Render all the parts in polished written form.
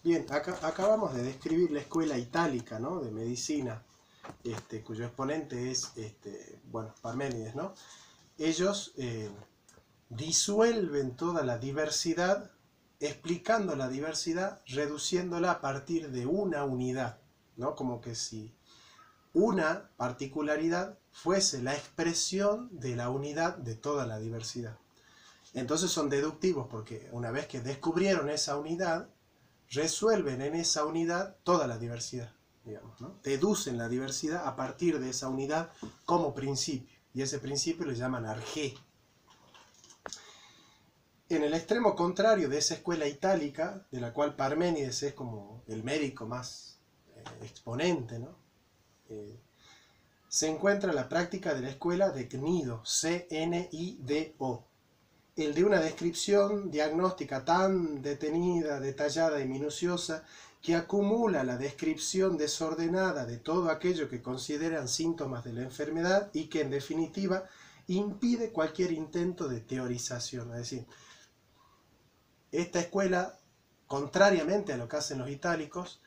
Bien, acabamos de describir la escuela itálica, ¿no?, de medicina, cuyo exponente es bueno, Parménides, ¿no? Ellos disuelven toda la diversidad, explicando la diversidad, reduciéndola a partir de una unidad, ¿no? Como que si una particularidad fuese la expresión de la unidad de toda la diversidad. Entonces son deductivos porque una vez que descubrieron esa unidad, resuelven en esa unidad toda la diversidad, digamos, ¿no? Deducen la diversidad a partir de esa unidad como principio, y ese principio lo llaman arjé. En el extremo contrario de esa escuela itálica, de la cual Parménides es como el médico más exponente, ¿no? Se encuentra la práctica de la escuela de Cnido, C-N-I-D-O, el de una descripción diagnóstica tan detenida, detallada y minuciosa que acumula la descripción desordenada de todo aquello que consideran síntomas de la enfermedad y que en definitiva impide cualquier intento de teorización. Es decir, esta escuela, contrariamente a lo que hacen los itálicos,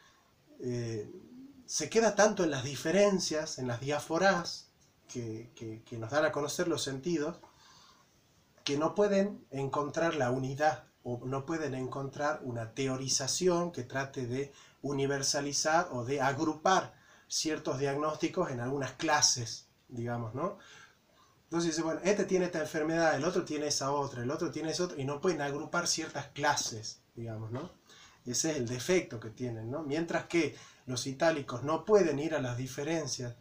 se queda tanto en las diferencias, en las diáforas que nos dan a conocer los sentidos, que no pueden encontrar la unidad o no pueden encontrar una teorización que trate de universalizar o de agrupar ciertos diagnósticos en algunas clases, digamos, ¿no? Entonces dice, bueno, este tiene esta enfermedad, el otro tiene esa otra, el otro tiene esa otra, y no pueden agrupar ciertas clases, digamos, ¿no? Ese es el defecto que tienen, ¿no? Mientras que los itálicos no pueden ir a las diferencias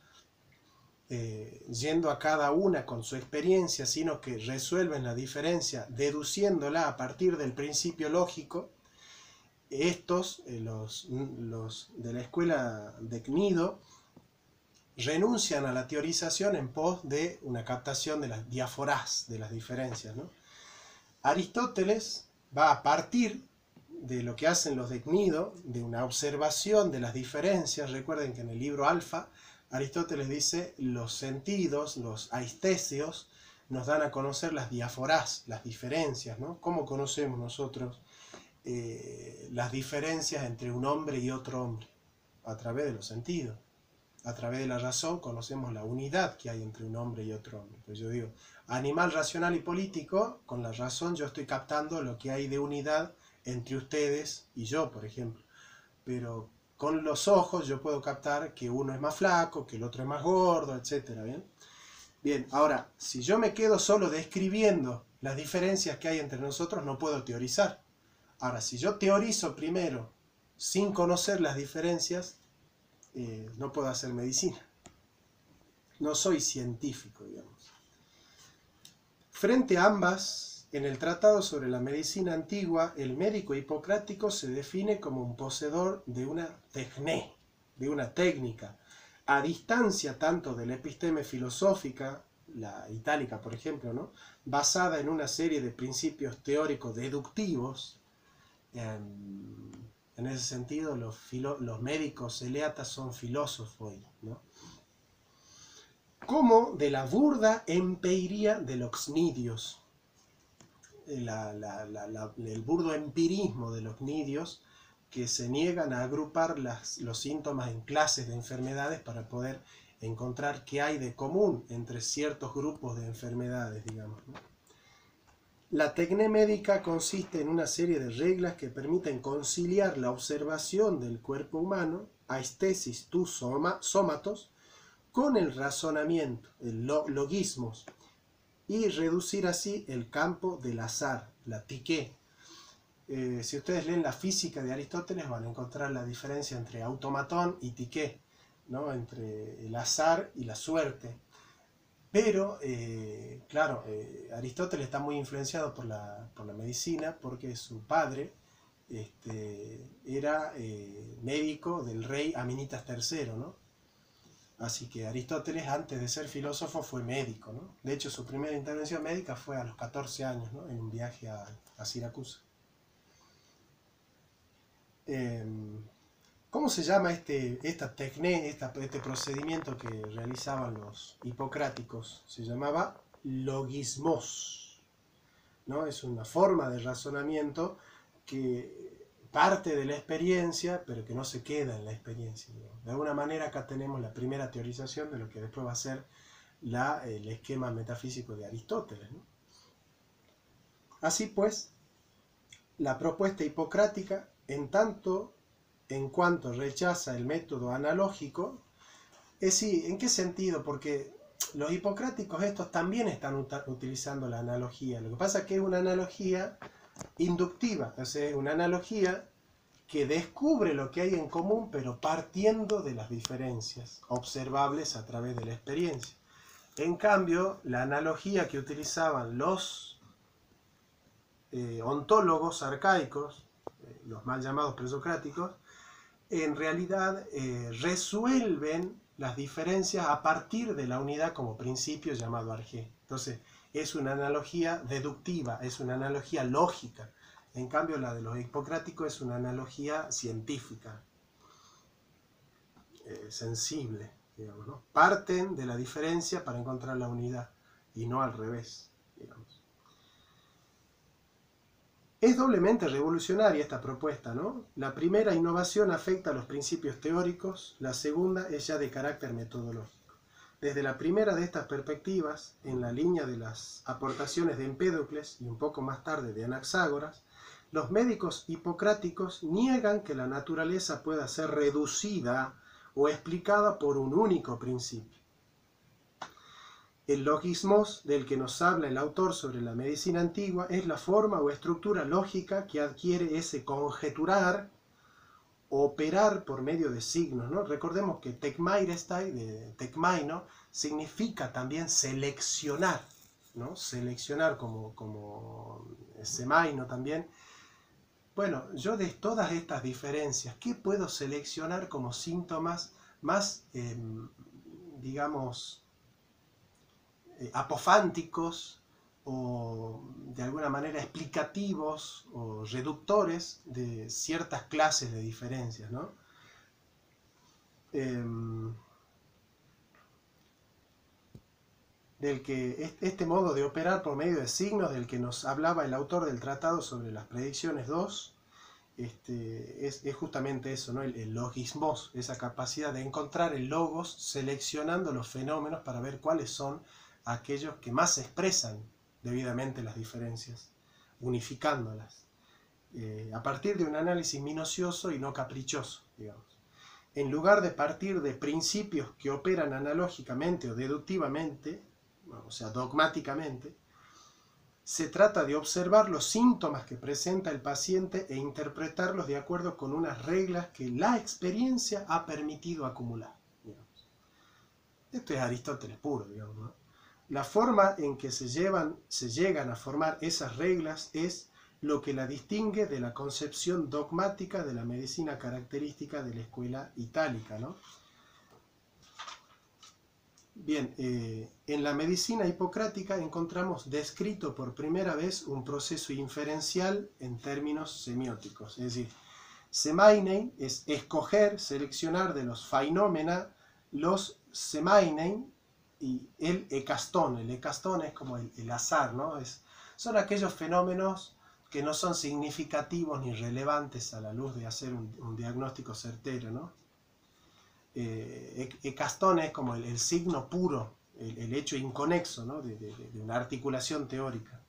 yendo a cada una con su experiencia, sino que resuelven la diferencia deduciéndola a partir del principio lógico. Estos, los de la escuela de Cnido, renuncian a la teorización en pos de una captación de las diáforas, de las diferencias, ¿no? Aristóteles va a partir de lo que hacen los de Cnido, de una observación de las diferencias. Recuerden que en el libro Alfa, Aristóteles dice, los sentidos, los aistesios, nos dan a conocer las diáforas, las diferencias, ¿no? ¿Cómo conocemos nosotros las diferencias entre un hombre y otro hombre? A través de los sentidos. A través de la razón conocemos la unidad que hay entre un hombre y otro hombre. Pues yo digo, animal racional y político, con la razón yo estoy captando lo que hay de unidad entre ustedes y yo, por ejemplo. Pero con los ojos yo puedo captar que uno es más flaco, que el otro es más gordo, etc. ¿Bien? Bien, ahora, si yo me quedo solo describiendo las diferencias que hay entre nosotros, no puedo teorizar. Ahora, si yo teorizo primero sin conocer las diferencias, no puedo hacer medicina. No soy científico, digamos. Frente a ambas, en el Tratado sobre la Medicina Antigua, el médico hipocrático se define como un poseedor de una techné, de una técnica, a distancia tanto de la episteme filosófica, la itálica por ejemplo, ¿no?, basada en una serie de principios teóricos deductivos. En ese sentido, los médicos eleatas son filósofos, ¿no?, como de la burda empeiría de los cnidios, el burdo empirismo de los cnidios, que se niegan a agrupar los síntomas en clases de enfermedades para poder encontrar qué hay de común entre ciertos grupos de enfermedades, digamos, ¿no? La tecné médica consiste en una serie de reglas que permiten conciliar la observación del cuerpo humano, aestesis tu somatos, con el razonamiento, el logismos, y reducir así el campo del azar, la psique. Si ustedes leen la física de Aristóteles van a encontrar la diferencia entre automatón y psique, ¿no?, entre el azar y la suerte. Pero, claro, Aristóteles está muy influenciado por la medicina, porque su padre era médico del rey Aminitas III, ¿no? Así que Aristóteles, antes de ser filósofo, fue médico, ¿no? De hecho, su primera intervención médica fue a los 14 años, ¿no?, en un viaje a Siracusa. ¿Cómo se llama esta techné, este procedimiento que realizaban los hipocráticos? Se llamaba logismos, ¿no? Es una forma de razonamiento que parte de la experiencia, pero que no se queda en la experiencia, digamos. De alguna manera acá tenemos la primera teorización de lo que después va a ser el esquema metafísico de Aristóteles, ¿no? Así pues, la propuesta hipocrática, en tanto en cuanto rechaza el método analógico, sí, ¿en qué sentido? Porque los hipocráticos estos también están utilizando la analogía. Lo que pasa es que es una analogía inductiva, o sea, es una analogía que descubre lo que hay en común, pero partiendo de las diferencias observables a través de la experiencia. En cambio, la analogía que utilizaban los ontólogos arcaicos, los mal llamados presocráticos, en realidad resuelven las diferencias a partir de la unidad como principio llamado arjé. Entonces, es una analogía deductiva, es una analogía lógica. En cambio, la de los hipocráticos es una analogía científica, sensible, digamos, ¿no? Parten de la diferencia para encontrar la unidad, y no al revés, digamos. Es doblemente revolucionaria esta propuesta, ¿no? La primera innovación afecta a los principios teóricos, la segunda es ya de carácter metodológico. Desde la primera de estas perspectivas, en la línea de las aportaciones de Empédocles y un poco más tarde de Anaxágoras, los médicos hipocráticos niegan que la naturaleza pueda ser reducida o explicada por un único principio. El logismos del que nos habla el autor sobre la medicina antigua es la forma o estructura lógica que adquiere ese conjeturar o operar por medio de signos, ¿no? Recordemos que tekmairestai, de tekmaino, significa también seleccionar, ¿no? Seleccionar como semaino también. Bueno, yo de todas estas diferencias, ¿qué puedo seleccionar como síntomas más, digamos, apofánticos o de alguna manera explicativos o reductores de ciertas clases de diferencias, ¿no? Del que este modo de operar por medio de signos del que nos hablaba el autor del Tratado sobre las Predicciones 2, es justamente eso, ¿no? El logismos, esa capacidad de encontrar el logos seleccionando los fenómenos para ver cuáles son aquellos que más expresan debidamente las diferencias, unificándolas, a partir de un análisis minucioso y no caprichoso, digamos. En lugar de partir de principios que operan analógicamente o deductivamente, o sea, dogmáticamente, se trata de observar los síntomas que presenta el paciente e interpretarlos de acuerdo con unas reglas que la experiencia ha permitido acumular, digamos. Esto es Aristóteles puro, digamos, ¿no? La forma en que se llegan a formar esas reglas es lo que la distingue de la concepción dogmática de la medicina característica de la escuela itálica, ¿no? Bien, en la medicina hipocrática encontramos descrito por primera vez un proceso inferencial en términos semióticos, es decir, semainein es escoger, seleccionar de los phainómena los semainein y el ekastón es como el azar, ¿no? Son aquellos fenómenos que no son significativos ni relevantes a la luz de hacer un diagnóstico certero, ¿no? Ekastón es como el signo puro, el hecho inconexo, ¿no? de una articulación teórica.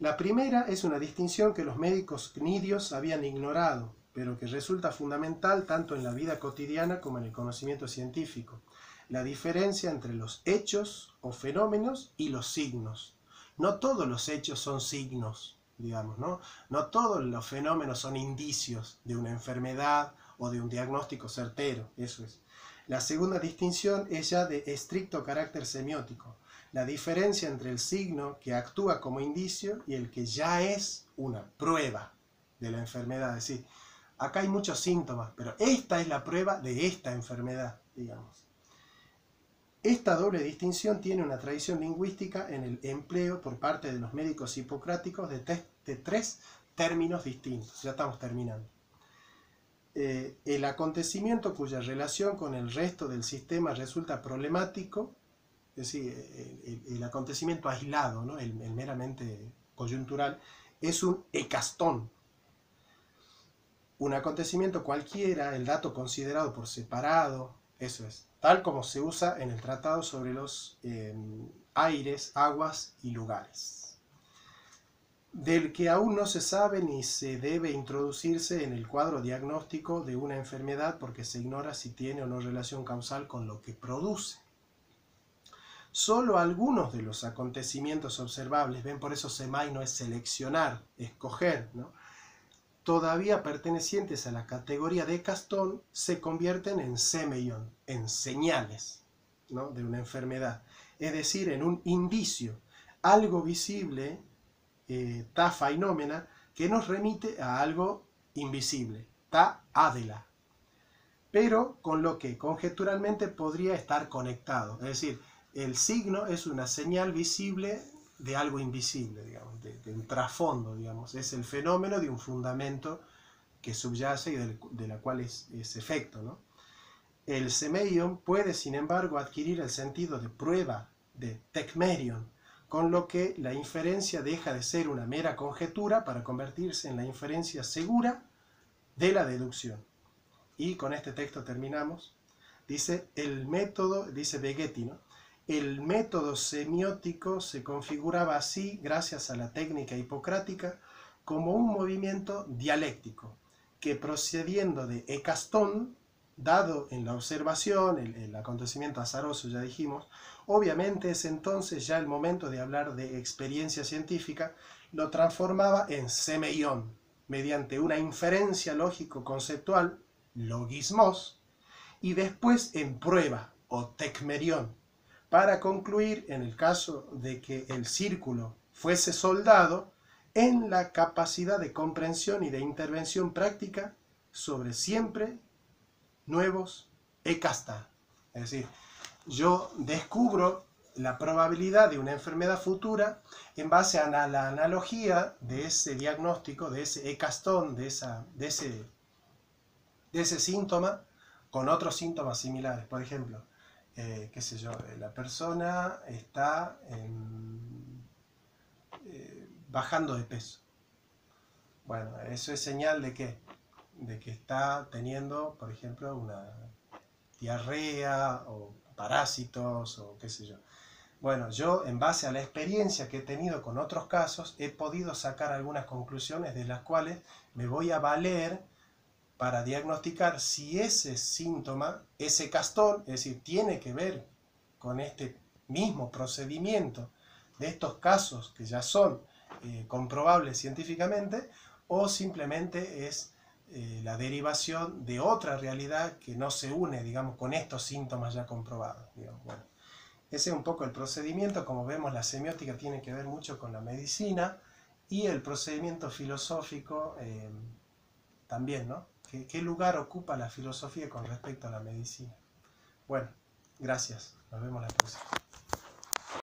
La primera es una distinción que los médicos cnidios habían ignorado, pero que resulta fundamental tanto en la vida cotidiana como en el conocimiento científico. La diferencia entre los hechos o fenómenos y los signos. No todos los hechos son signos, digamos, ¿no? No todos los fenómenos son indicios de una enfermedad o de un diagnóstico certero, eso es. La segunda distinción es ya de estricto carácter semiótico. La diferencia entre el signo que actúa como indicio y el que ya es una prueba de la enfermedad. Es decir, acá hay muchos síntomas, pero esta es la prueba de esta enfermedad, digamos. Esta doble distinción tiene una tradición lingüística en el empleo por parte de los médicos hipocráticos de tres términos distintos. Ya estamos terminando. El acontecimiento cuya relación con el resto del sistema resulta problemático, es decir, el acontecimiento aislado, ¿no? el meramente coyuntural, es un ekastón. un acontecimiento cualquiera, el dato considerado por separado, eso es, tal como se usa en el Tratado sobre los aires, aguas y lugares, del que aún no se sabe ni se debe introducirse en el cuadro diagnóstico de una enfermedad porque se ignora si tiene o no relación causal con lo que produce. Solo algunos de los acontecimientos observables, ven, por eso semai no es seleccionar, escoger, ¿no?, todavía pertenecientes a la categoría de Castón, se convierten en semeion, en señales, ¿no?, de una enfermedad, es decir, en un indicio, algo visible, ta fainómena, que nos remite a algo invisible, ta adela, pero con lo que conjeturalmente podría estar conectado, es decir, el signo es una señal visible de algo invisible, digamos, de un trasfondo, digamos, es el fenómeno de un fundamento que subyace y de la cual es efecto, ¿no? El semeion puede, sin embargo, adquirir el sentido de prueba, de tecmerion, con lo que la inferencia deja de ser una mera conjetura para convertirse en la inferencia segura de la deducción. Y con este texto terminamos. Dice el método, dice Begetti, ¿no?, el método semiótico se configuraba así, gracias a la técnica hipocrática, como un movimiento dialéctico, que procediendo de Ecastón, dado en la observación, el acontecimiento azaroso, ya dijimos, obviamente es entonces ya el momento de hablar de experiencia científica, lo transformaba en semeion, mediante una inferencia lógico-conceptual, logismos, y después en prueba, o tecmerión, para concluir, en el caso de que el círculo fuese soldado, en la capacidad de comprensión y de intervención práctica sobre siempre nuevos ekasta. Es decir, yo descubro la probabilidad de una enfermedad futura en base a la analogía de ese diagnóstico, de ese ekastón, de ese síntoma, con otros síntomas similares. Por ejemplo, qué sé yo, la persona está bajando de peso. Bueno, eso es señal de ¿qué? De que está teniendo, por ejemplo, una diarrea o parásitos o qué sé yo. Bueno, yo en base a la experiencia que he tenido con otros casos, he podido sacar algunas conclusiones de las cuales me voy a valer para diagnosticar si ese síntoma, ese castón, es decir, tiene que ver con este mismo procedimiento de estos casos que ya son comprobables científicamente, o simplemente es la derivación de otra realidad que no se une, digamos, con estos síntomas ya comprobados. Digamos. Bueno, ese es un poco el procedimiento. Como vemos, la semiótica tiene que ver mucho con la medicina y el procedimiento filosófico también, ¿no? ¿Qué lugar ocupa la filosofía con respecto a la medicina? Bueno, gracias. Nos vemos la próxima.